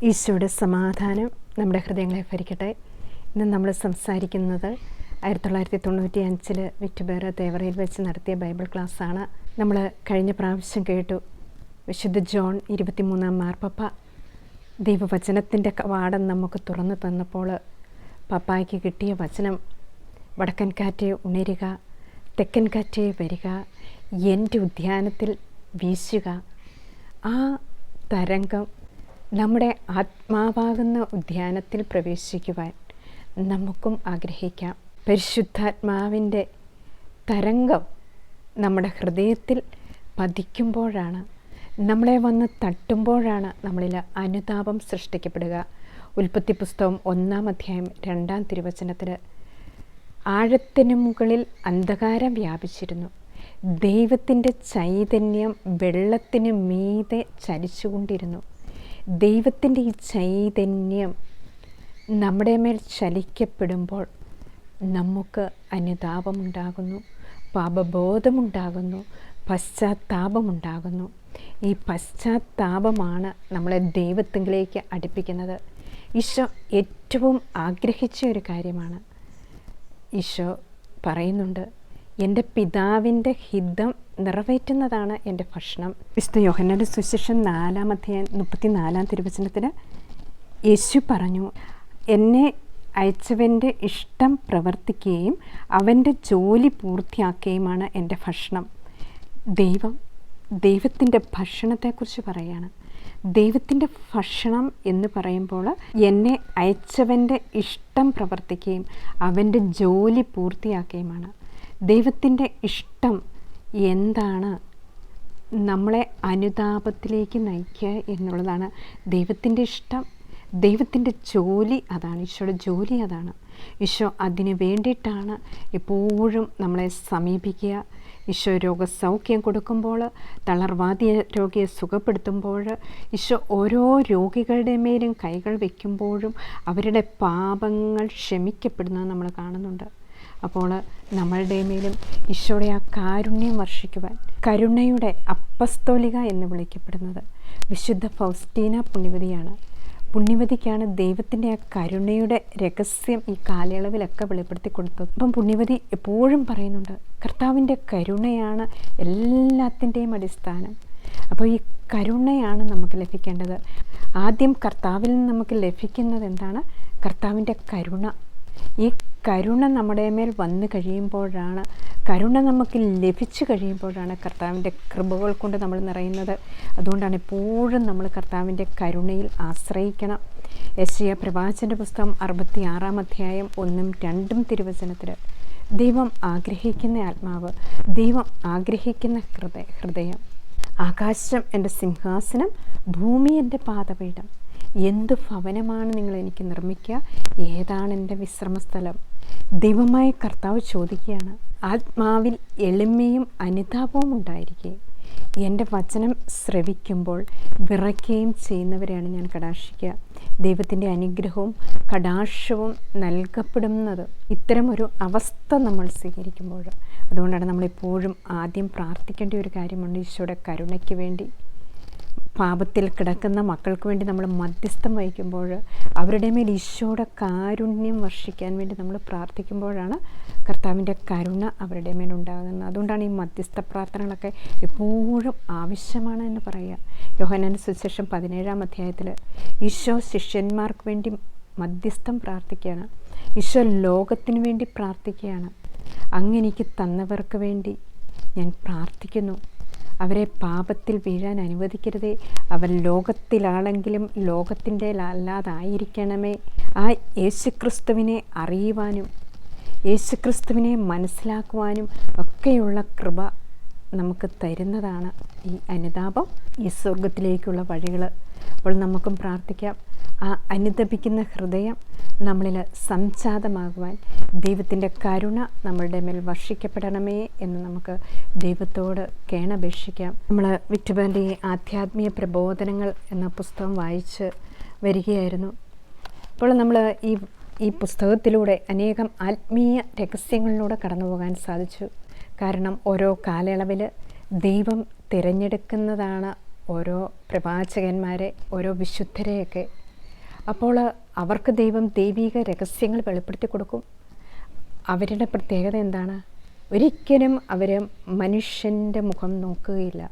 ഈശോയുടെ സമാധാനം നമ്മുടെ ഹൃദയങ്ങളെ ഭരിക്കട്ടെ. ഇന്ന് നമ്മൾ സംസാരിക്കുന്നത് 1995 വിറ്റുപേറ് തേവറയിൽ വെച്ച് നടത്തിയ ബൈബിൾ ക്ലാസ്സാണ്. നമ്മൾ കഴിഞ്ഞ പ്രാവശ്യം കേട്ടു വിശുദ്ധ ജോൺ 23 മാർപ്പാപ്പ ദൈവവചനത്തിൻ്റെ കവാടം നമുക്ക് തുറന്നു തന്നപ്പോൾ പപ്പായ്ക്ക് കിട്ടിയ വചനം, വടക്കൻ കാറ്റേ ഉണരുക, തെക്കൻ കാറ്റേ വരിക, എൻ്റെ ഉദ്യാനത്തിൽ വീശുക. ആ തരംഗം നമ്മുടെ ആത്മാവാകുന്ന ഉദ്യാനത്തിൽ പ്രവേശിക്കുവാൻ നമുക്കും ആഗ്രഹിക്കാം. പരിശുദ്ധാത്മാവിൻ്റെ തരംഗം നമ്മുടെ ഹൃദയത്തിൽ പതിക്കുമ്പോഴാണ്, നമ്മളെ വന്ന് തട്ടുമ്പോഴാണ് നമ്മളിൽ അനുതാപം സൃഷ്ടിക്കപ്പെടുക. ഉൽപ്പത്തി പുസ്തകം 1-ാം അധ്യായം 2-ാം തിരുവചനത്തിൽ ആഴത്തിന് മുകളിൽ അന്ധകാരം വ്യാപിച്ചിരുന്നു, ദൈവത്തിൻ്റെ ചൈതന്യം വെള്ളത്തിന് മീതെ ചലിച്ചുകൊണ്ടിരുന്നു. ദൈവത്തിൻ്റെ ഈ ചൈതന്യം നമ്മുടെ മേൽ ചലിക്കപ്പെടുമ്പോൾ നമുക്ക് അനുതാപമുണ്ടാകുന്നു, പാപബോധമുണ്ടാകുന്നു, പശ്ചാത്താപമുണ്ടാകുന്നു. ഈ പശ്ചാത്താപമാണ് നമ്മളെ ദൈവത്തിലേക്ക് അടുപ്പിക്കുന്നത്. ഈശോ ഏറ്റവും ആഗ്രഹിച്ച ഒരു കാര്യമാണ്. ഈശോ പറയുന്നുണ്ട്, എൻ്റെ പിതാവിൻ്റെ ഹിതം നിറവേറ്റുന്നതാണ് എൻ്റെ ഭക്ഷണം. വിശുദ്ധ യോഹന്നാന്റെ സുവിശേഷം 4-ാം അധ്യായം 34-ാം തിരുവചനത്തിൽ യേശു പറഞ്ഞു, എന്നെ അയച്ചവൻ്റെ ഇഷ്ടം പ്രവർത്തിക്കുകയും അവൻ്റെ ജോലി പൂർത്തിയാക്കുകയുമാണ് എൻ്റെ ഭക്ഷണം. ദൈവത്തിൻ്റെ ഭക്ഷണത്തെക്കുറിച്ച് പറയുകയാണ്. ദൈവത്തിൻ്റെ ഭക്ഷണം എന്ന് പറയുമ്പോൾ എന്നെ അയച്ചവൻ്റെ ഇഷ്ടം പ്രവർത്തിക്കുകയും അവൻ്റെ ജോലി പൂർത്തിയാക്കുകയുമാണ്. ദൈവത്തിൻ്റെ ഇഷ്ടം എന്താണ്? നമ്മളെ അനുതാപത്തിലേക്ക് നയിക്കുക എന്നുള്ളതാണ് ദൈവത്തിൻ്റെ ഇഷ്ടം. ദൈവത്തിൻ്റെ ജോലി അതാണ്, ഈശോയുടെ ജോലി അതാണ്. ഈശോ അതിന് വേണ്ടിയിട്ടാണ് എപ്പോഴും നമ്മളെ സമീപിക്കുക. ഈശോ രോഗസൗഖ്യം കൊടുക്കുമ്പോൾ, തളർവാദി രോഗിയെ സുഖപ്പെടുത്തുമ്പോൾ, ഈശോ ഓരോ രോഗികളുടെ മേലും കൈകൾ വയ്ക്കുമ്പോഴും അവരുടെ പാപങ്ങൾ ക്ഷമിക്കപ്പെടുന്നത് നമ്മൾ കാണുന്നുണ്ട്. അപ്പോൾ നമ്മളുടെ മേലും ഈശോയുടെ ആ കാരുണ്യം വർഷിക്കുവാൻ, കരുണയുടെ അപ്പസ്തോലിക എന്ന് വിളിക്കപ്പെടുന്നത് വിശുദ്ധ ഫൗസ്റ്റീന പുണ്യവതിയാണ്. പുണ്യവതിക്കാണ് ദൈവത്തിൻ്റെ ആ കരുണയുടെ രഹസ്യം ഈ കാലയളവിലൊക്കെ വെളിപ്പെടുത്തി കൊടുത്തത്. അപ്പം പുണ്യവതി എപ്പോഴും പറയുന്നുണ്ട്, കർത്താവിൻ്റെ കരുണയാണ് എല്ലാത്തിൻ്റെയും അടിസ്ഥാനം. അപ്പോൾ ഈ കരുണയാണ് നമുക്ക് ലഭിക്കേണ്ടത്. ആദ്യം കർത്താവിൽ നിന്ന് നമുക്ക് ലഭിക്കുന്നത് എന്താണ്? കർത്താവിൻ്റെ കരുണ. ഈ കരുണ നമ്മുടെ മേൽ വന്നു കഴിയുമ്പോഴാണ്, കരുണ നമുക്ക് ലഭിച്ചു കഴിയുമ്പോഴാണ് കർത്താവിൻ്റെ കൃപകൾ കൊണ്ട് നമ്മൾ നിറയുന്നത്. അതുകൊണ്ടാണ് എപ്പോഴും നമ്മൾ കർത്താവിൻ്റെ കരുണയിൽ ആശ്രയിക്കണം. യെശയ്യാ പ്രവാചകൻ്റെ പുസ്തകം 66-ാം അധ്യായം 1-2 തിരുവചനത്തിൽ ദൈവം ആഗ്രഹിക്കുന്ന ആത്മാവ്, ദൈവം ആഗ്രഹിക്കുന്ന ഹൃദയം. ആകാശം എൻ്റെ സിംഹാസനം, ഭൂമി എൻ്റെ പാദപീഠം. എന്ത് ഭവനമാണ് നിങ്ങൾ എനിക്ക് നിർമ്മിക്കുക? ഏതാണ് എൻ്റെ വിശ്രമസ്ഥലം? ദൈവമായ കർത്താവ് ചോദിക്കുകയാണ്. ആത്മാവിൽ എളിമയും അനുതാപവും ഉണ്ടായിരിക്കുകയും എൻ്റെ വചനം ശ്രവിക്കുമ്പോൾ വിറയ്ക്കുകയും ചെയ്യുന്നവരെയാണ് ഞാൻ കടാക്ഷിക്കുക. ദൈവത്തിൻ്റെ അനുഗ്രഹവും കടാക്ഷവും നൽകപ്പെടുന്നത് ഇത്തരമൊരു അവസ്ഥ നമ്മൾ സ്വീകരിക്കുമ്പോൾ. അതുകൊണ്ടാണ് നമ്മളെപ്പോഴും ആദ്യം പ്രാർത്ഥിക്കേണ്ട ഒരു കാര്യമുണ്ട്, ഈശോയുടെ കരുണയ്ക്ക് വേണ്ടി. പാപത്തിൽ കിടക്കുന്ന മക്കൾക്ക് വേണ്ടി നമ്മൾ മധ്യസ്ഥം വഹിക്കുമ്പോൾ, അവരുടെ മേൽ ഈശോയുടെ കാരുണ്യം വർഷിക്കാൻ വേണ്ടി നമ്മൾ പ്രാർത്ഥിക്കുമ്പോഴാണ് കർത്താവിൻ്റെ കരുണ അവരുടെ മേലുണ്ടാകുന്നത്. അതുകൊണ്ടാണ് ഈ മധ്യസ്ഥ പ്രാർത്ഥനകളൊക്കെ എപ്പോഴും ആവശ്യമാണ് എന്ന് പറയുക. യോഹന്നാന്റെ സുവിശേഷം 17-ാം അധ്യായത്തിൽ ഈശോ ശിഷ്യന്മാർക്ക് വേണ്ടി മധ്യസ്ഥം പ്രാർത്ഥിക്കുകയാണ്. ഈശോ ലോകത്തിന് വേണ്ടി പ്രാർത്ഥിക്കുകയാണ്. അങ്ങെനിക്ക് തന്നവർക്ക് വേണ്ടി ഞാൻ പ്രാർത്ഥിക്കുന്നു, അവരെ പാപത്തിൽ വീഴാൻ അനുവദിക്കരുതേ, അവർ ലോകത്തിലാണെങ്കിലും ലോകത്തിൻ്റെ അല്ലാതായിരിക്കണമേ. ആ യേശുക്രിസ്തുവിനെ അറിയുവാനും യേശുക്രിസ്തുവിനെ മനസ്സിലാക്കുവാനും ഒക്കെയുള്ള കൃപ നമുക്ക് തരുന്നതാണ് ഈ അനുതാപം, ഈ സ്വർഗത്തിലേക്കുള്ള വഴികൾ. അപ്പോൾ നമുക്കും പ്രാർത്ഥിക്കാം, ആ അനുതപിക്കുന്ന ഹൃദയം നമ്മളിൽ സംജാതമാകുവാൻ ദൈവത്തിൻ്റെ കരുണ നമ്മളുടെ മേൽ വർഷിക്കപ്പെടണമേ എന്ന് നമുക്ക് ദൈവത്തോട് കേണപേക്ഷിക്കാം. നമ്മൾ വിറ്റുപേറിൻ്റെ ആധ്യാത്മിക പ്രബോധനങ്ങൾ എന്ന പുസ്തകം വായിച്ച് വരികയായിരുന്നു. അപ്പോൾ നമ്മൾ ഈ പുസ്തകത്തിലൂടെ അനേകം ആത്മീയ രഹസ്യങ്ങളിലൂടെ കടന്നു പോകാൻ സാധിച്ചു. കാരണം ഓരോ കാലയളവിൽ ദൈവം തിരഞ്ഞെടുക്കുന്നതാണ് ഓരോ പ്രവാചകന്മാരെ, ഓരോ വിശുദ്ധരെയൊക്കെ. അപ്പോൾ അവർക്ക് ദൈവം ദൈവിക രഹസ്യങ്ങൾ വെളിപ്പെടുത്തി കൊടുക്കും. അവരുടെ പ്രത്യേകത എന്താണ്? ഒരിക്കലും അവർ മനുഷ്യൻ്റെ മുഖം നോക്കുകയില്ല.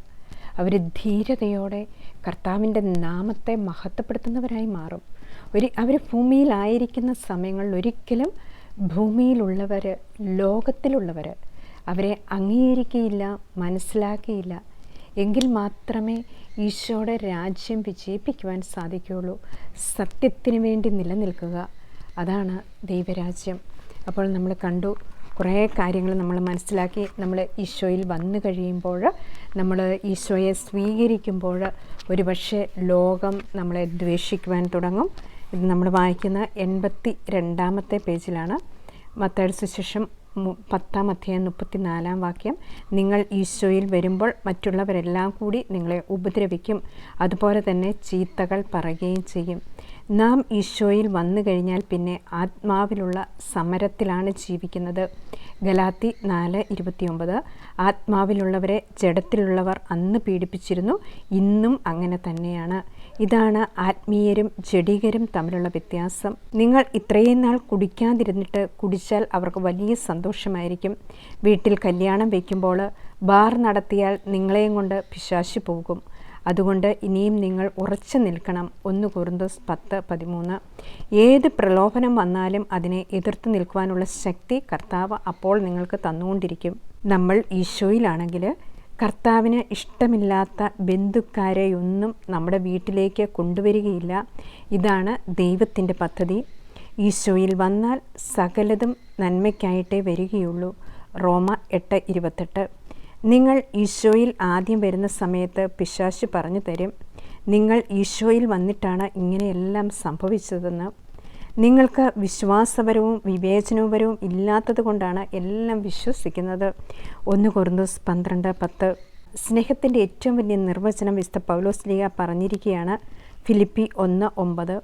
അവർ ധീരതയോടെ കർത്താവിൻ്റെ നാമത്തെ മഹത്വപ്പെടുത്തുന്നവരായി മാറും. അവർ ഭൂമിയിലായിരിക്കുന്ന സമയങ്ങളിൽ ഒരിക്കലും ഭൂമിയിലുള്ളവർ, ലോകത്തിലുള്ളവർ അവരെ അംഗീകരിക്കുകയില്ല, മനസ്സിലാക്കിയില്ല. എങ്കിൽ മാത്രമേ ഈശോയുടെ രാജ്യം വിജയിപ്പിക്കുവാൻ സാധിക്കുകയുള്ളൂ. സത്യത്തിന് വേണ്ടി നിലനിൽക്കുക, അതാണ് ദൈവരാജ്യം. അപ്പോൾ നമ്മൾ കണ്ടു, കുറേ കാര്യങ്ങൾ നമ്മൾ മനസ്സിലാക്കി. നമ്മൾ ഈശോയിൽ വന്നു കഴിയുമ്പോൾ, നമ്മൾ ഈശോയെ സ്വീകരിക്കുമ്പോൾ ഒരുപക്ഷെ ലോകം നമ്മളെ ദ്വേഷിക്കുവാൻ തുടങ്ങും. ഇത് നമ്മൾ വായിക്കുന്ന 82-ാമത്തെ പേജിലാണ്. മത്തായിയുടെ സുവിശേഷം 10-ാം അധ്യായം 34-ാം വാക്യം. നിങ്ങൾ ഈശോയിൽ വരുമ്പോൾ മറ്റുള്ളവരെല്ലാം കൂടി നിങ്ങളെ ഉപദ്രവിക്കും, അതുപോലെ തന്നെ ചീത്തകൾ പറയുകയും ചെയ്യും. നാം ഈശോയിൽ വന്നു കഴിഞ്ഞാൽ പിന്നെ ആത്മാവിലുള്ള സമരത്തിലാണ് ജീവിക്കുന്നത്. ഗലാത്തി 4:29. ആത്മാവിലുള്ളവരെ ജഡത്തിലുള്ളവർ അന്ന് പീഡിപ്പിച്ചിരുന്നു, ഇന്നും അങ്ങനെ തന്നെയാണ്. ഇതാണ് ആത്മീയരും ജഡികരും തമ്മിലുള്ള വ്യത്യാസം. നിങ്ങൾ ഇത്രയും നാൾ കുടിക്കാതിരുന്നിട്ട് കുടിച്ചാൽ അവർക്ക് വലിയ സന്തോഷമായിരിക്കും. വീട്ടിൽ കല്യാണം വയ്ക്കുമ്പോൾ ബാർ നടത്തിയാൽ നിങ്ങളെയും കൊണ്ട് പിശാച് പോകും. അതുകൊണ്ട് ഇനിയും നിങ്ങൾ ഉറച്ചു നിൽക്കണം. 1 കൊരിന്തോസ് 10:13. ഏത് പ്രലോഭനം വന്നാലും അതിനെ എതിർത്ത് നിൽക്കുവാനുള്ള ശക്തി കർത്താവ് അപ്പോൾ നിങ്ങൾക്ക് തന്നുകൊണ്ടിരിക്കും. നമ്മൾ ഈശോയിലാണെങ്കിൽ കർത്താവിന് ഇഷ്ടമില്ലാത്ത ബന്ധുക്കാരെയൊന്നും നമ്മുടെ വീട്ടിലേക്ക് കൊണ്ടുവരികയില്ല. ഇതാണ് ദൈവത്തിൻ്റെ പദ്ധതി. ഈശോയിൽ വന്നാൽ സകലതും നന്മയ്ക്കായിട്ടേ വരികയുള്ളൂ. റോമ 8:28. നിങ്ങൾ ഈശോയിൽ ആദ്യം വരുന്ന സമയത്ത് പിശാച് പറഞ്ഞു തരും, നിങ്ങൾ ഈശോയിൽ വന്നിട്ടാണ് ഇങ്ങനെയെല്ലാം സംഭവിച്ചതെന്ന്. നിങ്ങൾക്ക് വിശ്വാസപരവും വിവേചനപരവും ഇല്ലാത്തത് കൊണ്ടാണ് എല്ലാം വിശ്വസിക്കുന്നത്. 1 കൊരിന്തോസ് 12:10. സ്നേഹത്തിൻ്റെ ഏറ്റവും വലിയ നിർവചനം വിശുദ്ധ പൗലോസ്ലീഹ പറഞ്ഞിരിക്കുകയാണ്. ഫിലിപ്പി 1:9.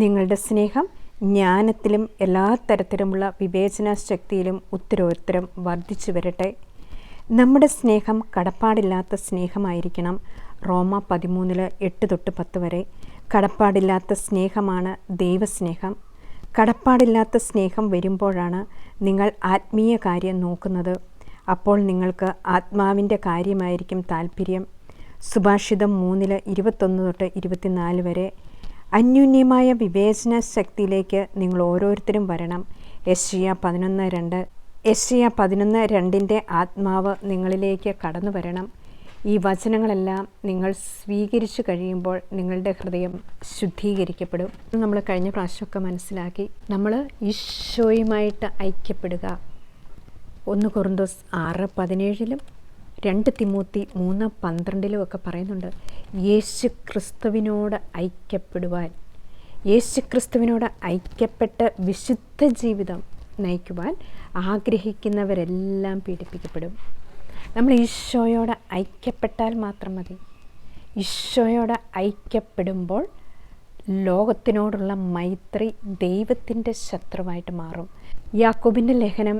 നിങ്ങളുടെ സ്നേഹം ജ്ഞാനത്തിലും എല്ലാ തരത്തിലുമുള്ള വിവേചന ശക്തിയിലും ഉത്തരോത്തരം വർദ്ധിച്ചു വരട്ടെ. നമ്മുടെ സ്നേഹം കടപ്പാടില്ലാത്ത സ്നേഹമായിരിക്കണം. റോമ 13:8-10 വരെ. കടപ്പാടില്ലാത്ത സ്നേഹമാണ് ദൈവസ്നേഹം. കടപ്പാടില്ലാത്ത സ്നേഹം വരുമ്പോഴാണ് നിങ്ങൾ ആത്മീയ കാര്യം നോക്കുന്നത്. അപ്പോൾ നിങ്ങൾക്ക് ആത്മാവിൻ്റെ കാര്യമായിരിക്കും താല്പര്യം. സുഭാഷിതം 3:21-24 വരെ. അന്യോന്യമായ വിവേചന ശക്തിയിലേക്ക് നിങ്ങൾ ഓരോരുത്തരും വരണം. യെശയ്യാ 11:2. യെശയ്യാ 11:2 ആത്മാവ് നിങ്ങളിലേക്ക് കടന്നു വരണം. ഈ വചനങ്ങളെല്ലാം നിങ്ങൾ സ്വീകരിച്ചു കഴിയുമ്പോൾ നിങ്ങളുടെ ഹൃദയം ശുദ്ധീകരിക്കപ്പെടും. നമ്മൾ കഴിഞ്ഞ പ്രാവശ്യമൊക്കെ മനസ്സിലാക്കി. നമ്മൾ ഈശോയുമായിട്ട് ഐക്യപ്പെടുക. 1 കൊരിന്തോസ് 6:17 2 തിമോത്തി 3:12 ഒക്കെ പറയുന്നുണ്ട്. യേശു ക്രിസ്തുവിനോട് ഐക്യപ്പെടുവാൻ, യേശു ക്രിസ്തുവിനോട് ഐക്യപ്പെട്ട് വിശുദ്ധ ജീവിതം നയിക്കുവാൻ ആഗ്രഹിക്കുന്നവരെല്ലാം പീഡിപ്പിക്കപ്പെടും. നമ്മൾ ഈശോയോട് ഐക്യപ്പെട്ടാൽ മാത്രം മതി. ഈശോയോട് ഐക്യപ്പെടുമ്പോൾ ലോകത്തിനോടുള്ള മൈത്രി ദൈവത്തിൻ്റെ ശത്രുവായിട്ട് മാറും. യാക്കോബിൻ്റെ ലേഖനം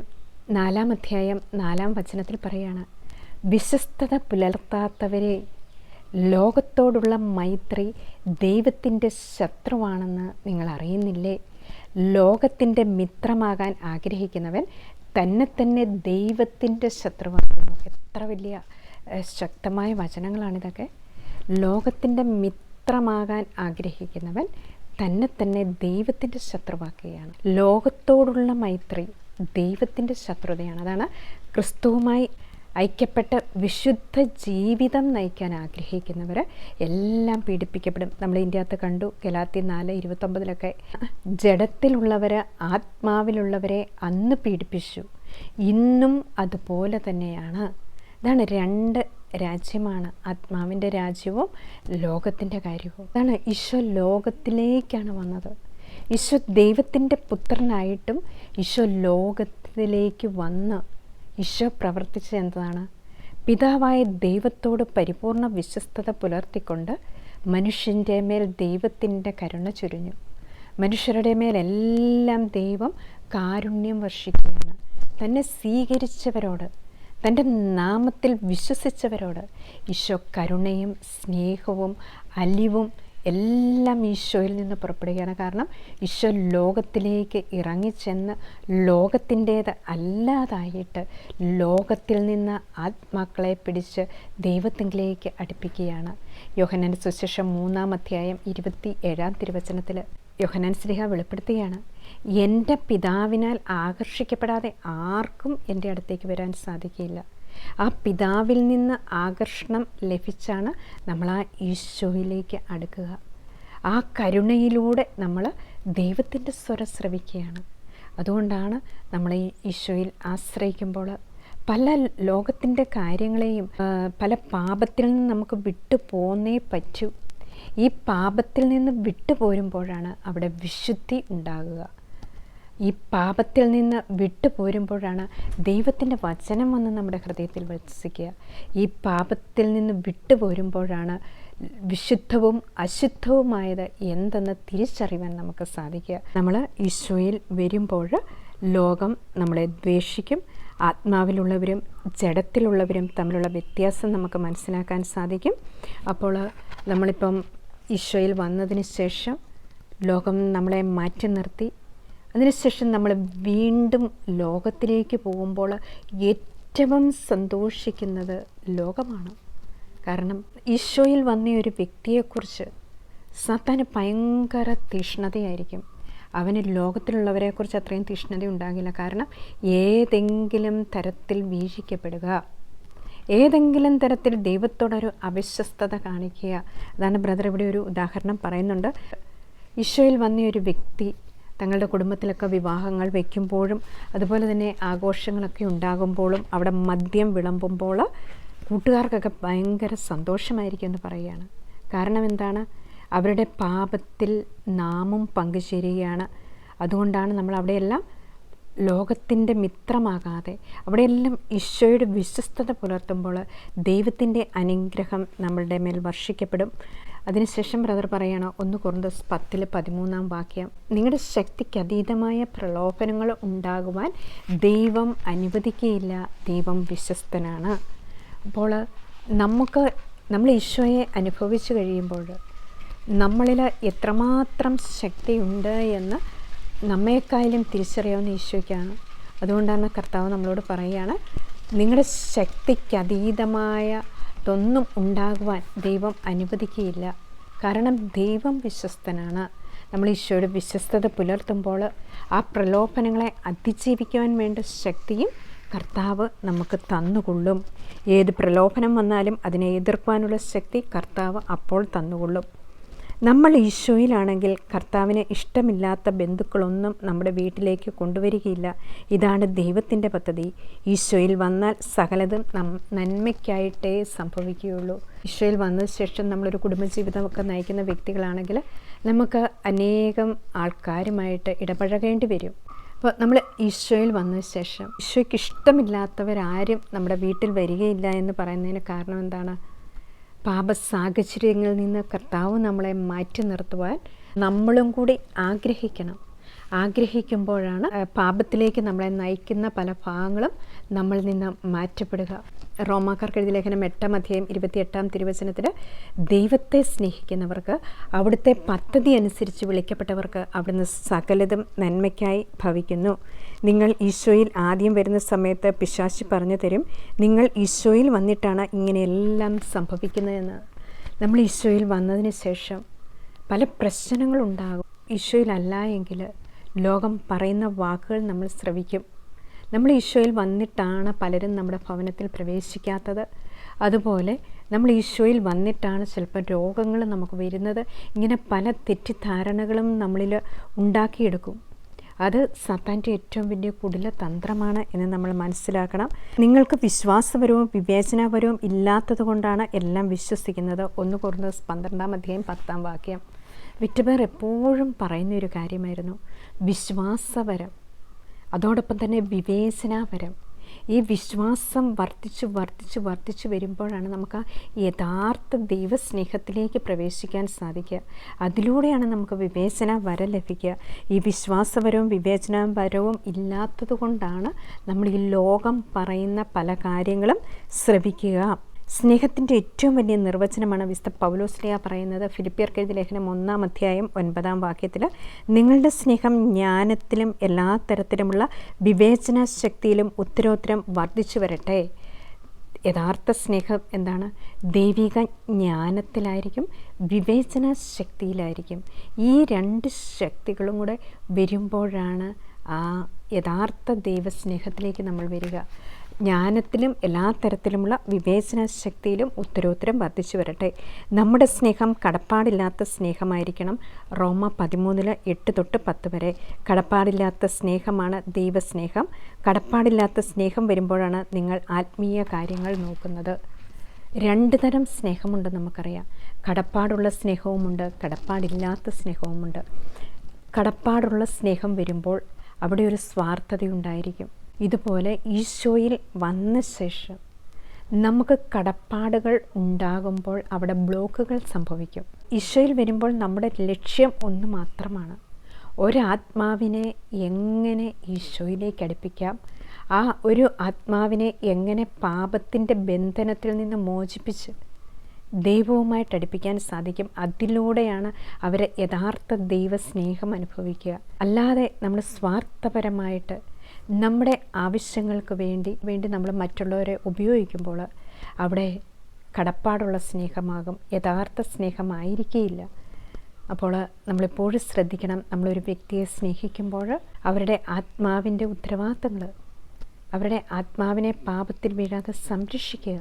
4-ാം അധ്യായം 4-ാം വചനത്തിൽ പറയാണ്, വിശ്വസ്തത പുലർത്താത്തവരെ, ലോകത്തോടുള്ള മൈത്രി ദൈവത്തിൻ്റെ ശത്രുവാണെന്ന് നിങ്ങൾ അറിയുന്നില്ലേ? ലോകത്തിൻ്റെ മിത്രമാകാൻ ആഗ്രഹിക്കുന്നവൻ തന്നെ ദൈവത്തിൻ്റെ ശത്രുവാക്കുന്നു. എത്ര വലിയ ശക്തമായ വചനങ്ങളാണിതൊക്കെ. ലോകത്തിൻ്റെ മിത്രമാകാൻ ആഗ്രഹിക്കുന്നവൻ തന്നെ ദൈവത്തിൻ്റെ ശത്രുവാക്കുകയാണ്. ലോകത്തോടുള്ള മൈത്രി ദൈവത്തിൻ്റെ ശത്രുതയാണ്. അതാണ് ക്രിസ്തുവുമായി ഐക്യപ്പെട്ട് വിശുദ്ധ ജീവിതം നയിക്കാൻ ആഗ്രഹിക്കുന്നവർ എല്ലാം പീഡിപ്പിക്കപ്പെടും. നമ്മൾ ഇതിൻ്റെ അകത്ത് കണ്ടു, ഗലാത്യ 4:29 ജഡത്തിലുള്ളവർ ആത്മാവിലുള്ളവരെ അന്ന് പീഡിപ്പിച്ചു, ഇന്നും അതുപോലെ തന്നെയാണ്. ഇതാണ് 2 രാജ്യമാണ്, ആത്മാവിൻ്റെ രാജ്യവും ലോകത്തിൻ്റെ കാര്യവും. അതാണ് ഈശോ ലോകത്തിലേക്കാണ് വന്നത്. ഈശോ ദൈവത്തിൻ്റെ പുത്രനായിട്ടും ഈശോ ലോകത്തിലേക്ക് വന്ന് ഈശോ പ്രവർത്തിച്ചത് എന്താണ്? പിതാവായ ദൈവത്തോട് പരിപൂർണ വിശ്വസ്തത പുലർത്തിക്കൊണ്ട് മനുഷ്യൻ്റെ മേൽ ദൈവത്തിൻ്റെ കരുണ ചൊരിഞ്ഞു. മനുഷ്യരുടെ മേലെല്ലാം ദൈവം കാരുണ്യം വർഷിക്കുകയാണ്. തന്നെ സ്വീകരിച്ചവരോട്, തൻ്റെ നാമത്തിൽ വിശ്വസിച്ചവരോട് ഈശോ കരുണയും സ്നേഹവും അലിവും എല്ലാം ഈശോയിൽ നിന്ന് പുറപ്പെടുകയാണ്. കാരണം ഈശോ ലോകത്തിലേക്ക് ഇറങ്ങിച്ചെന്ന് ലോകത്തിൻ്റേത് അല്ലാതായിട്ട് ലോകത്തിൽ നിന്ന് ആത്മാക്കളെ പിടിച്ച് ദൈവത്തിലേക്ക് അടുപ്പിക്കുകയാണ്. യോഹന്നാൻ്റെ സുവിശേഷം 3-ാം അധ്യായം 27-ാം തിരുവചനത്തിൽ യോഹന്നാൻ ശ്ലീഹ വെളിപ്പെടുത്തുകയാണ്, എൻ്റെ പിതാവിനാൽ ആകർഷിക്കപ്പെടാതെ ആർക്കും എൻ്റെ അടുത്തേക്ക് വരാൻ സാധിക്കില്ല. ആ പിതാവിൽ നിന്ന് ആകർഷണം ലഭിച്ചാണ് നമ്മൾ ആ ഈശോയിലേക്ക് അടുക്കുക. ആ കരുണയിലൂടെ നമ്മൾ ദൈവത്തിൻ്റെ സ്വരം ശ്രവിക്കുകയാണ്. അതുകൊണ്ടാണ് നമ്മൾ ഈ ഈശോയിൽ ആശ്രയിക്കുമ്പോൾ പല ലോകത്തിൻ്റെ കാര്യങ്ങളെയും പല പാപത്തിൽ നിന്ന് നമുക്ക് വിട്ടു പോന്നേ പറ്റൂ. ഈ പാപത്തിൽ നിന്ന് വിട്ടു പോരുമ്പോഴാണ് അവിടെ വിശുദ്ധി ഉണ്ടാകുക. ഈ പാപത്തിൽ നിന്ന് വിട്ടു പോരുമ്പോഴാണ് ദൈവത്തിൻ്റെ വചനം വന്ന് നമ്മുടെ ഹൃദയത്തിൽ വസിക്കുക. ഈ പാപത്തിൽ നിന്ന് വിട്ടു പോരുമ്പോഴാണ് വിശുദ്ധവും അശുദ്ധവുമായത് എന്തെന്ന് തിരിച്ചറിയാൻ നമുക്ക് സാധിക്കുക. നമ്മൾ ഈശോയിൽ വരുമ്പോൾ ലോകം നമ്മളെ ദ്വേഷിക്കും. ആത്മാവിലുള്ളവരും ജഡത്തിലുള്ളവരും തമ്മിലുള്ള വ്യത്യാസം നമുക്ക് മനസ്സിലാക്കാൻ സാധിക്കും. അപ്പോൾ നമ്മളിപ്പം ഈശോയിൽ വന്നതിന് ശേഷം ലോകം നമ്മളെ മാറ്റി നിർത്തി, അതിനുശേഷം നമ്മൾ വീണ്ടും ലോകത്തിലേക്ക് പോകുമ്പോൾ ഏറ്റവും സന്തോഷിക്കുന്നത് ലോകമാണ്. കാരണം ഈശോയിൽ വന്ന ഒരു വ്യക്തിയെക്കുറിച്ച് സാത്താന് ഭയങ്കര തീഷ്ണതയായിരിക്കും. അവന് ലോകത്തിലുള്ളവരെക്കുറിച്ച് അത്രയും തീഷ്ണത ഉണ്ടാകില്ല. കാരണം ഏതെങ്കിലും തരത്തിൽ വീഴിക്കപ്പെടുക, ഏതെങ്കിലും തരത്തിൽ ദൈവത്തോടൊരു അവിശ്വസ്തത കാണിക്കുക. അതാണ് ബ്രദർ ഇവിടെ ഒരു ഉദാഹരണം പറയുന്നുണ്ട്. ഈശോയിൽ വന്ന ഒരു വ്യക്തി തങ്ങളുടെ കുടുംബത്തിലൊക്കെ വിവാഹങ്ങൾ വയ്ക്കുമ്പോഴും അതുപോലെ തന്നെ ആഘോഷങ്ങളൊക്കെ ഉണ്ടാകുമ്പോഴും അവിടെ മദ്യം വിളമ്പുമ്പോൾ കൂട്ടുകാർക്കൊക്കെ ഭയങ്കര സന്തോഷമായിരിക്കും എന്ന് പറയുകയാണ്. കാരണം എന്താണ്? അവരുടെ പാപത്തിൽ നാമും പങ്കുചേരുകയാണ്. അതുകൊണ്ടാണ് നമ്മൾ അവിടെയെല്ലാം ലോകത്തിൻ്റെ മിത്രമാകാതെ അവിടെയെല്ലാം ഈശോയുടെ വിശ്വസ്തത പുലർത്തുമ്പോൾ ദൈവത്തിൻ്റെ അനുഗ്രഹം നമ്മളുടെ മേൽ വർഷിക്കപ്പെടും. അതിനുശേഷം ബ്രദർ പറയണ 1 കൊറിന്തോസ് 10:13 വാക്യം, നിങ്ങളുടെ ശക്തിക്ക് അതീതമായ പ്രലോഭനങ്ങൾ ഉണ്ടാകുവാൻ ദൈവം അനുവദിക്കുകയില്ല, ദൈവം വിശ്വസ്തനാണ്. അപ്പോൾ നമ്മൾ ഈശോയെ അനുഭവിച്ചു കഴിയുമ്പോൾ നമ്മളിൽ എത്രമാത്രം ശക്തിയുണ്ട് എന്ന് നമ്മേക്കായാലും തിരിച്ചറിയാവുന്ന ഈശോയ്ക്കാണ്. അതുകൊണ്ടാണ് കർത്താവ് നമ്മളോട് പറയുകയാണ്, നിങ്ങളുടെ ശക്തിക്ക് അതീതമായതൊന്നും ഉണ്ടാകുവാൻ ദൈവം അനുവദിക്കുകയില്ല. കാരണം ദൈവം വിശ്വസ്തനാണ്. നമ്മൾ ഈശോയുടെ വിശ്വസ്തത പുലർത്തുമ്പോൾ ആ പ്രലോഭനങ്ങളെ അതിജീവിക്കുവാൻ വേണ്ട ശക്തിയും കർത്താവ് നമുക്ക് തന്നുകൊള്ളും. ഏത് പ്രലോഭനം വന്നാലും അതിനെ എതിർക്കാനുള്ള ശക്തി കർത്താവ് അപ്പോൾ തന്നുകൊള്ളും. നമ്മൾ ഈശോയിലാണെങ്കിൽ കർത്താവിന് ഇഷ്ടമില്ലാത്ത ബന്ധുക്കളൊന്നും നമ്മുടെ വീട്ടിലേക്ക് കൊണ്ടുവരികയില്ല. ഇതാണ് ദൈവത്തിൻ്റെ പദ്ധതി. ഈശോയിൽ വന്നാൽ സകലതും നന്മയ്ക്കായിട്ടേ സംഭവിക്കുകയുള്ളൂ. ഈശോയിൽ വന്നതിന് ശേഷം നമ്മളൊരു കുടുംബജീവിതമൊക്കെ നയിക്കുന്ന വ്യക്തികളാണെങ്കിൽ നമുക്ക് അനേകം ആൾക്കാരുമായിട്ട് ഇടപഴകേണ്ടി വരും. അപ്പോൾ നമ്മൾ ഈശോയിൽ വന്നതിന് ശേഷം ഈശോയ്ക്ക് ഇഷ്ടമില്ലാത്തവരാരും നമ്മുടെ വീട്ടിൽ വരികയില്ല എന്ന് പറയുന്നതിന് കാരണം എന്താണ്? പാപ സാഹചര്യങ്ങളിൽ നിന്ന് കർത്താവ് നമ്മളെ മാറ്റി നിർത്തുവാൻ നമ്മളും കൂടി ആഗ്രഹിക്കുമ്പോഴാണ് പാപത്തിലേക്ക് നമ്മളെ നയിക്കുന്ന പല ഭാഗങ്ങളും നമ്മളിൽ നിന്ന് മാറ്റപ്പെടുക. റോമാക്കാർക്ക് എഴുതിയ ലേഖനം 8-ാം അധ്യായം 28-ാം തിരുവചനത്തിൽ ദൈവത്തെ സ്നേഹിക്കുന്നവർക്ക് അവിടുത്തെ പദ്ധതി അനുസരിച്ച് വിളിക്കപ്പെട്ടവർക്ക് അവിടുന്ന് സകലതും നന്മയ്ക്കായി ഭവിക്കുന്നു. നിങ്ങൾ ഈശോയിൽ ആദ്യം വരുന്ന സമയത്ത് പിശാച് പറഞ്ഞു തരും, നിങ്ങൾ ഈശോയിൽ വന്നിട്ടാണ് ഇങ്ങനെയെല്ലാം സംഭവിക്കുന്നതെന്ന്. നമ്മൾ ഈശോയിൽ വന്നതിന് ശേഷം പല പ്രശ്നങ്ങളുണ്ടാകും. ഈശോയിലല്ല എങ്കിൽ ലോകം പറയുന്ന വാക്കുകൾ നമ്മൾ ശ്രവിക്കും. നമ്മൾ ഈശോയിൽ വന്നിട്ടാണ് പലരും നമ്മുടെ ഭവനത്തിൽ പ്രവേശിക്കാത്തത്. അതുപോലെ നമ്മൾ ഈശോയിൽ വന്നിട്ടാണ് ചിലപ്പോൾ രോഗങ്ങൾ നമുക്ക് വരുന്നത്. ഇങ്ങനെ പല തെറ്റിദ്ധാരണകളും നമ്മളിൽ ഉണ്ടാക്കിയെടുക്കും. അത് സാത്താൻ്റെ ഏറ്റവും വലിയ കുടില തന്ത്രമാണ് എന്ന് നമ്മൾ മനസ്സിലാക്കണം. നിങ്ങൾക്ക് വിശ്വാസപരവും വിവേചനപരവും ഇല്ലാത്തത് കൊണ്ടാണ് എല്ലാം വിശ്വസിക്കുന്നത്. 1 കൊറിന്തോസ് 12-ാം അധ്യായം 10-ാം വാക്യം. വിറ്റുപേർ എപ്പോഴും പറയുന്നൊരു കാര്യമായിരുന്നു വിശ്വാസപരം, അതോടൊപ്പം തന്നെ വിവേചനാപരം. ഈ വിശ്വാസം വർദ്ധിച്ചു വരുമ്പോഴാണ് നമുക്ക് യഥാർത്ഥ ദൈവസ്നേഹത്തിലേക്ക് പ്രവേശിക്കാൻ സാധിക്കുക. അതിലൂടെയാണ് നമുക്ക് വിവേചന വരം ലഭിക്കുക. ഈ വിശ്വാസപരവും വിവേചനപരവും ഇല്ലാത്തത് കൊണ്ടാണ് നമ്മൾ ഈ ലോകം പറയുന്ന പല കാര്യങ്ങളും ശ്രവിക്കുക. സ്നേഹത്തിൻ്റെ ഏറ്റവും വലിയ നിർവചനമാണ് വിശുദ്ധ പൗലോസ്ലീഹ പറയുന്നത്. ഫിലിപ്പിയർക്ക് എഴുതിയ ലേഖനം 1-ാം അധ്യായം 9-ാം വാക്യത്തിൽ, നിങ്ങളുടെ സ്നേഹം ജ്ഞാനത്തിലും എല്ലാ തരത്തിലുമുള്ള വിവേചന ശക്തിയിലും ഉത്തരോത്തരം വർദ്ധിച്ചു വരട്ടെ. യഥാർത്ഥ സ്നേഹം എന്താണ്? ദൈവിക ജ്ഞാനത്തിലായിരിക്കും, വിവേചന ശക്തിയിലായിരിക്കും. ഈ രണ്ട് ശക്തികളും കൂടെ വരുമ്പോഴാണ് ആ യഥാർത്ഥ ദൈവസ്നേഹത്തിലേക്ക് നമ്മൾ വരിക. ജ്ഞാനത്തിലും എല്ലാ തരത്തിലുമുള്ള വിവേചന ശക്തിയിലും ഉത്തരോത്തരം വർദ്ധിച്ചു വരട്ടെ. നമ്മുടെ സ്നേഹം കടപ്പാടില്ലാത്ത സ്നേഹമായിരിക്കണം. റോമ 13:8-10 വരെ. കടപ്പാടില്ലാത്ത സ്നേഹമാണ് ദൈവസ്നേഹം. കടപ്പാടില്ലാത്ത സ്നേഹം വരുമ്പോഴാണ് നിങ്ങൾ ആത്മീയ കാര്യങ്ങൾ നോക്കുന്നത്. 2 തരം സ്നേഹമുണ്ട് നമുക്കറിയാം. കടപ്പാടുള്ള സ്നേഹവുമുണ്ട്, കടപ്പാടില്ലാത്ത സ്നേഹവുമുണ്ട്. കടപ്പാടുള്ള സ്നേഹം വരുമ്പോൾ അവിടെ ഒരു സ്വാർത്ഥതയുണ്ടായിരിക്കും. ഇതുപോലെ ഈശോയിൽ വന്ന ശേഷം നമുക്ക് കടപ്പാടുകൾ ഉണ്ടാകുമ്പോൾ അവിടെ ബ്ലോക്കുകൾ സംഭവിക്കും. ഈശോയിൽ വരുമ്പോൾ നമ്മുടെ ലക്ഷ്യം ഒന്ന് മാത്രമാണ്: ഒരാത്മാവിനെ എങ്ങനെ ഈശോയിലേക്ക് അടുപ്പിക്കാം, ആ ഒരു ആത്മാവിനെ എങ്ങനെ പാപത്തിൻ്റെ ബന്ധനത്തിൽ നിന്ന് മോചിപ്പിച്ച് ദൈവവുമായിട്ട് അടുപ്പിക്കാൻ സാധിക്കും. അതിലൂടെയാണ് അവർ യഥാർത്ഥ ദൈവസ്നേഹം അനുഭവിക്കുക. അല്ലാതെ നമ്മൾ സ്വാർത്ഥപരമായിട്ട് നമ്മുടെ ആവശ്യങ്ങൾക്ക് വേണ്ടി നമ്മൾ മറ്റുള്ളവരെ ഉപയോഗിക്കുമ്പോൾ അവിടെ കടപ്പാടുള്ള സ്നേഹമാകും, യഥാർത്ഥ സ്നേഹമായിരിക്കുകയില്ല. അപ്പോൾ നമ്മളെപ്പോഴും ശ്രദ്ധിക്കണം, നമ്മളൊരു വ്യക്തിയെ സ്നേഹിക്കുമ്പോൾ അവരുടെ ആത്മാവിൻ്റെ ഉത്തരവാദിത്തങ്ങൾ, അവരുടെ ആത്മാവിനെ പാപത്തിൽ വീഴാതെ സംരക്ഷിക്കുക.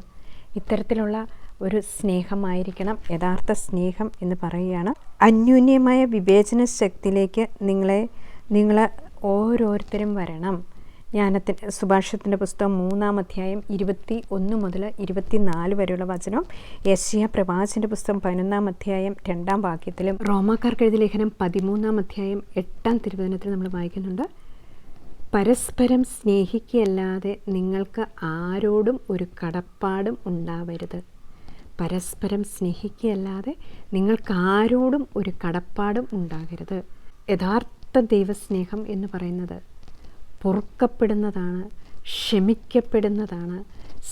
ഇത്തരത്തിലുള്ള ഒരു സ്നേഹമായിരിക്കണം യഥാർത്ഥ സ്നേഹം എന്ന് പറയുകയാണ്. അന്യോന്യമായ വിവേചന ശക്തിയിലേക്ക് നിങ്ങൾ ഓരോരുത്തരും വരണം. സുഭാഷിതത്തിൻ്റെ പുസ്തകം 3-ാം അധ്യായം 21-24 വരെയുള്ള വചനം, യെശയ്യാ പ്രവാചകന്റെ പുസ്തകം 11-ാം അധ്യായം 2-ാം വാക്യത്തിലും, റോമാക്കാർക്ക് എഴുതിയ ലേഖനം 13-ാം അധ്യായം 8-ാം തിരുവചനത്തിൽ നമ്മൾ വായിക്കുന്നുണ്ട്. പരസ്പരം സ്നേഹിക്കുകയല്ലാതെ നിങ്ങൾക്ക് ആരോടും ഒരു കടപ്പാടും ഉണ്ടാവരുത്. പരസ്പരം സ്നേഹിക്കുകയല്ലാതെ നിങ്ങൾക്ക് ആരോടും ഒരു കടപ്പാടും ഉണ്ടാകരുത്. യഥാർത്ഥ ദൈവസ്നേഹം എന്ന് പറയുന്നത് പൊറുക്കപ്പെടുന്നതാണ്, ക്ഷമിക്കപ്പെടുന്നതാണ്,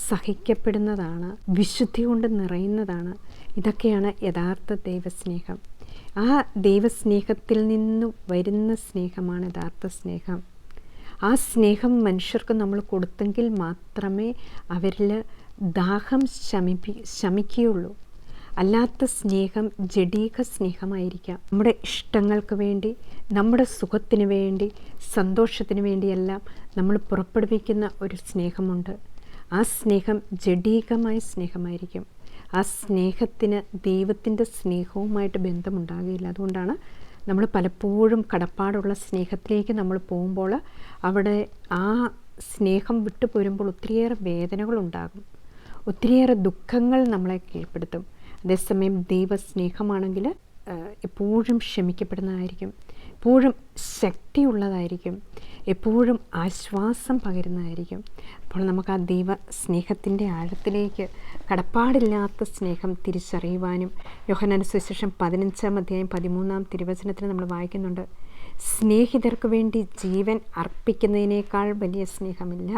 സഹിക്കപ്പെടുന്നതാണ്, വിശുദ്ധി കൊണ്ട് നിറയുന്നതാണ്. ഇതൊക്കെയാണ് യഥാർത്ഥ ദൈവസ്നേഹം. ആ ദൈവസ്നേഹത്തിൽ നിന്ന് വരുന്ന സ്നേഹമാണ് യഥാർത്ഥ സ്നേഹം. ആ സ്നേഹം മനുഷ്യർക്ക് നമ്മൾ കൊടുത്തെങ്കിൽ മാത്രമേ അവരിൽ ദാഹം ശമിക്കുകയുള്ളൂ. അല്ലാത്ത സ്നേഹം ജഡീക സ്നേഹമായിരിക്കാം. നമ്മുടെ ഇഷ്ടങ്ങൾക്ക് വേണ്ടി, നമ്മുടെ സുഖത്തിന് വേണ്ടി, സന്തോഷത്തിന് വേണ്ടിയെല്ലാം നമ്മൾ പുറപ്പെടുവിക്കുന്ന ഒരു സ്നേഹമുണ്ട്. ആ സ്നേഹം ജഡീകമായ സ്നേഹമായിരിക്കും. ആ സ്നേഹത്തിന് ദൈവത്തിൻ്റെ സ്നേഹവുമായിട്ട് ബന്ധമുണ്ടാകുകയില്ല. അതുകൊണ്ടാണ് നമ്മൾ പലപ്പോഴും കടപ്പാടുള്ള സ്നേഹത്തിലേക്ക് നമ്മൾ പോകുമ്പോൾ അവിടെ ആ സ്നേഹം വിട്ടു പോരുമ്പോൾ ഒത്തിരിയേറെ വേദനകളുണ്ടാകും, ഒത്തിരിയേറെ ദുഃഖങ്ങൾ നമ്മളെ കീഴ്പ്പെടുത്തും. അതേസമയം ദൈവസ്നേഹമാണെങ്കിൽ എപ്പോഴും ക്ഷമിക്കപ്പെടുന്നതായിരിക്കും, എപ്പോഴും ശക്തിയുള്ളതായിരിക്കും, എപ്പോഴും ആശ്വാസം പകരുന്നതായിരിക്കും. അപ്പോൾ നമുക്ക് ആ ദൈവ സ്നേഹത്തിൻ്റെ ആഴത്തിലേക്ക്, കടപ്പാടില്ലാത്ത സ്നേഹം തിരിച്ചറിയുവാനും, യോഹന്നാൻ സുവിശേഷം 15-ാം അധ്യായം 13-ാം തിരുവചനത്തിൽ നമ്മൾ വായിക്കുന്നുണ്ട്, സ്നേഹിതർക്ക് വേണ്ടി ജീവൻ അർപ്പിക്കുന്നതിനേക്കാൾ വലിയ സ്നേഹമില്ല.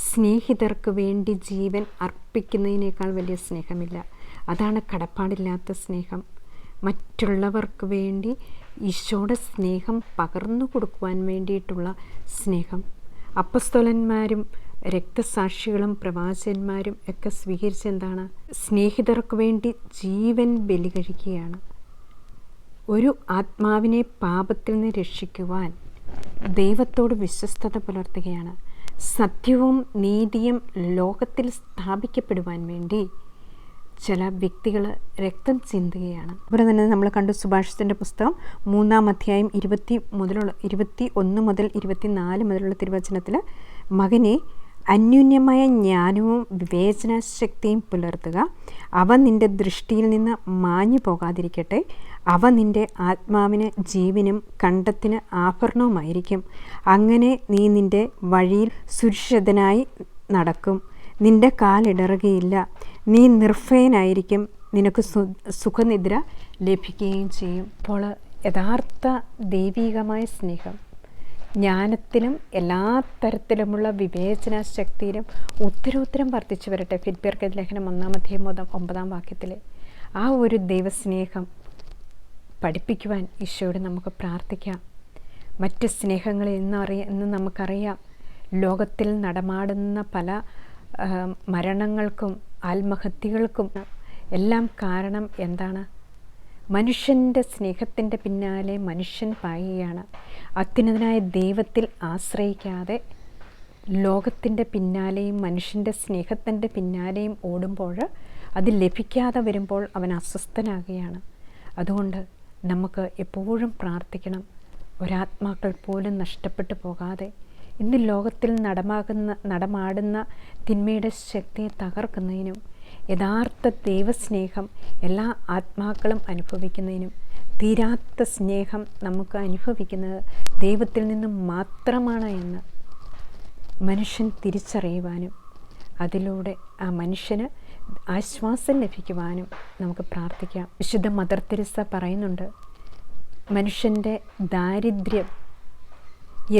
സ്നേഹിതർക്ക് വേണ്ടി ജീവൻ അർപ്പിക്കുന്നതിനേക്കാൾ വലിയ സ്നേഹമില്ല. അതാണ് കടപ്പാടില്ലാത്ത സ്നേഹം. മറ്റുള്ളവർക്ക് വേണ്ടി ഈശോയുടെ സ്നേഹം പകർന്നു കൊടുക്കുവാൻ വേണ്ടിയിട്ടുള്ള സ്നേഹം. അപ്പസ്തോലന്മാരും രക്തസാക്ഷികളും പ്രവാചകന്മാരും ഒക്കെ സ്വീകരിച്ചെന്താണ്? സ്നേഹിതർക്ക് വേണ്ടി ജീവൻ ബലി കഴിക്കുകയാണ്. ഒരു ആത്മാവിനെ പാപത്തിൽ നിന്ന് രക്ഷിക്കുവാൻ ദൈവത്തോട് വിശ്വസ്തത പുലർത്തുകയാണ്. സത്യവും നീതിയും ലോകത്തിൽ സ്ഥാപിക്കപ്പെടുവാൻ വേണ്ടി ചില വ്യക്തികൾ രക്തം ചിന്തുകയാണ്. അതുപോലെ തന്നെ നമ്മൾ കണ്ടു സുഭാഷിതത്തിൻ്റെ പുസ്തകം 3-ാം അധ്യായം 21-24 മുതലുള്ള തിരുവചനത്തിൽ, മകനെ, അന്യോന്യമായ ജ്ഞാനവും വിവേചന ശക്തിയും പുലർത്തുക. അവ നിൻ്റെ ദൃഷ്ടിയിൽ നിന്ന് മാഞ്ഞു പോകാതിരിക്കട്ടെ. അവ നിൻ്റെ ആത്മാവിന് ജീവനും കണ്ടത്തിന് ആഭരണവുമായിരിക്കും. അങ്ങനെ നീ നിൻ്റെ വഴിയിൽ സുരക്ഷിതനായി നടക്കും, നിൻ്റെ കാലിടറുകയില്ല. നീ നിർഭയനായിരിക്കും, നിനക്ക് സുഖനിദ്ര ലഭിക്കുകയും ചെയ്യും. അപ്പോൾ യഥാർത്ഥ ദൈവികമായ സ്നേഹം, ജ്ഞാനത്തിനും എല്ലാ തരത്തിലുമുള്ള വിവേചന ശക്തിയിലും ഉത്തരോത്തരം വർദ്ധിച്ചു വരട്ടെ. ഫിലിപ്പിയർക്ക് ലേഖനം 1:9 ആ ഒരു ദൈവസ്നേഹം പഠിപ്പിക്കുവാൻ ഈശോയോട് നമുക്ക് പ്രാർത്ഥിക്കാം. മറ്റ് സ്നേഹങ്ങളിൽ ഇന്ന് നമുക്കറിയാം, ലോകത്തിൽ നടമാടുന്ന പല മരണങ്ങൾക്കും ആത്മഹത്യകൾക്കും എല്ലാം കാരണം എന്താണ്? മനുഷ്യൻ്റെ സ്നേഹത്തിൻ്റെ പിന്നാലെ മനുഷ്യൻ പായുകയാണ്. അത്യുന്നതനായ ദൈവത്തിൽ ആശ്രയിക്കാതെ ലോകത്തിൻ്റെ പിന്നാലെയും മനുഷ്യൻ്റെ സ്നേഹത്തിൻ്റെ പിന്നാലെയും ഓടുമ്പോൾ അത് ലഭിക്കാതെ വരുമ്പോൾ അവൻ അസ്വസ്ഥനാകുകയാണ്. അതുകൊണ്ട് നമുക്ക് എപ്പോഴും പ്രാർത്ഥിക്കണം, ഒരാത്മാക്കൾ പോലും നഷ്ടപ്പെട്ടു പോകാതെ. ഇന്ന് ലോകത്തിൽ നടമാടുന്ന തിന്മയുടെ ശക്തിയെ തകർക്കുന്നതിനും യഥാർത്ഥ ദൈവസ്നേഹം എല്ലാ ആത്മാക്കളും അനുഭവിക്കുന്നതിനും തീരാത്ത സ്നേഹം നമുക്ക് അനുഭവിക്കുന്നത് ദൈവത്തിൽ നിന്നും മാത്രമാണ് എന്ന് മനുഷ്യൻ തിരിച്ചറിയുവാനും അതിലൂടെ ആ മനുഷ്യന് ആശ്വാസം ലഭിക്കുവാനും നമുക്ക് പ്രാർത്ഥിക്കാം. വിശുദ്ധ മദർ തെരേസ പറയുന്നുണ്ട്, മനുഷ്യൻ്റെ ദാരിദ്ര്യം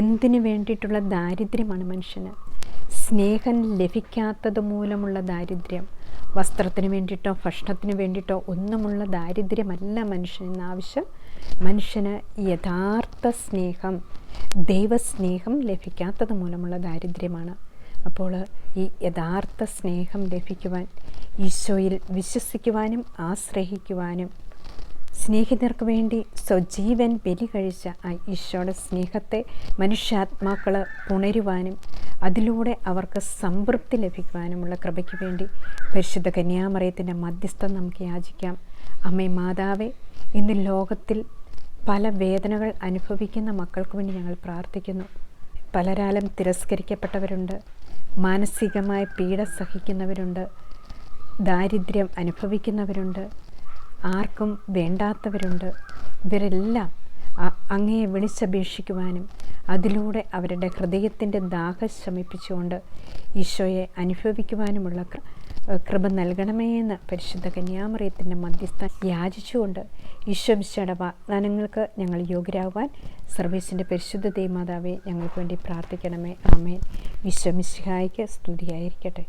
എന്തിനു വേണ്ടിയിട്ടുള്ള ദാരിദ്ര്യമാണ് മനുഷ്യന്? സ്നേഹം ലഭിക്കാത്തത് മൂലമുള്ള ദാരിദ്ര്യം. വസ്ത്രത്തിന് വേണ്ടിയിട്ടോ ഭക്ഷണത്തിന് വേണ്ടിയിട്ടോ ഒന്നുമുള്ള ദാരിദ്ര്യമല്ല മനുഷ്യന് ആവശ്യം. മനുഷ്യന് യഥാർത്ഥ സ്നേഹം, ദൈവസ്നേഹം ലഭിക്കാത്തത് മൂലമുള്ള ദാരിദ്ര്യമാണ്. അപ്പോൾ ഈ യഥാർത്ഥ സ്നേഹം ലഭിക്കുവാൻ ഈശോയിൽ വിശ്വസിക്കുവാനും ആശ്രയിക്കുവാനും സ്നേഹിതർക്ക് വേണ്ടി സ്വജീവൻ ബലി കഴിച്ച ആ ഈശോയുടെ സ്നേഹത്തെ മനുഷ്യാത്മാക്കൾ പുണരുവാനും അതിലൂടെ അവർക്ക് സംതൃപ്തി ലഭിക്കുവാനുമുള്ള കൃപയ്ക്ക് വേണ്ടി പരിശുദ്ധ കന്യാമറിയത്തിൻ്റെ മധ്യസ്ഥം നമുക്ക് യാചിക്കാം. അമ്മേ മാതാവേ, ഇന്ന് ലോകത്തിൽ പല വേദനകൾ അനുഭവിക്കുന്ന മക്കൾക്ക് വേണ്ടി ഞങ്ങൾ പ്രാർത്ഥിക്കുന്നു. പലരാലും തിരസ്കരിക്കപ്പെട്ടവരുണ്ട്, മാനസികമായ പീഡ സഹിക്കുന്നവരുണ്ട്, ദാരിദ്ര്യം അനുഭവിക്കുന്നവരുണ്ട്, ആർക്കും വേണ്ടാത്തവരുണ്ട്. ഇവരെല്ലാം അങ്ങയെ വിളിച്ചപേക്ഷിക്കുവാനും അതിലൂടെ അവരുടെ ഹൃദയത്തിൻ്റെ ദാഹം ശമിപ്പിച്ചുകൊണ്ട് ഈശോയെ അനുഭവിക്കുവാനുമുള്ള കൃപ നൽകണമേ എന്ന് പരിശുദ്ധ കന്യാമറിയത്തിൻ്റെ മധ്യസ്ഥം യാചിച്ചുകൊണ്ട് ഈശോ മിശിഹായുടെ വാഗ്ദാനങ്ങൾക്ക് ഞങ്ങൾ യോഗ്യരാകുവാൻ സർവീസിൻ്റെ പരിശുദ്ധ ദൈവമാതാവേ ഞങ്ങൾക്ക് വേണ്ടി പ്രാർത്ഥിക്കണമേ. ആമേൻ. ഈശോ മിശിഹായ്ക്ക് സ്തുതിയായിരിക്കട്ടെ.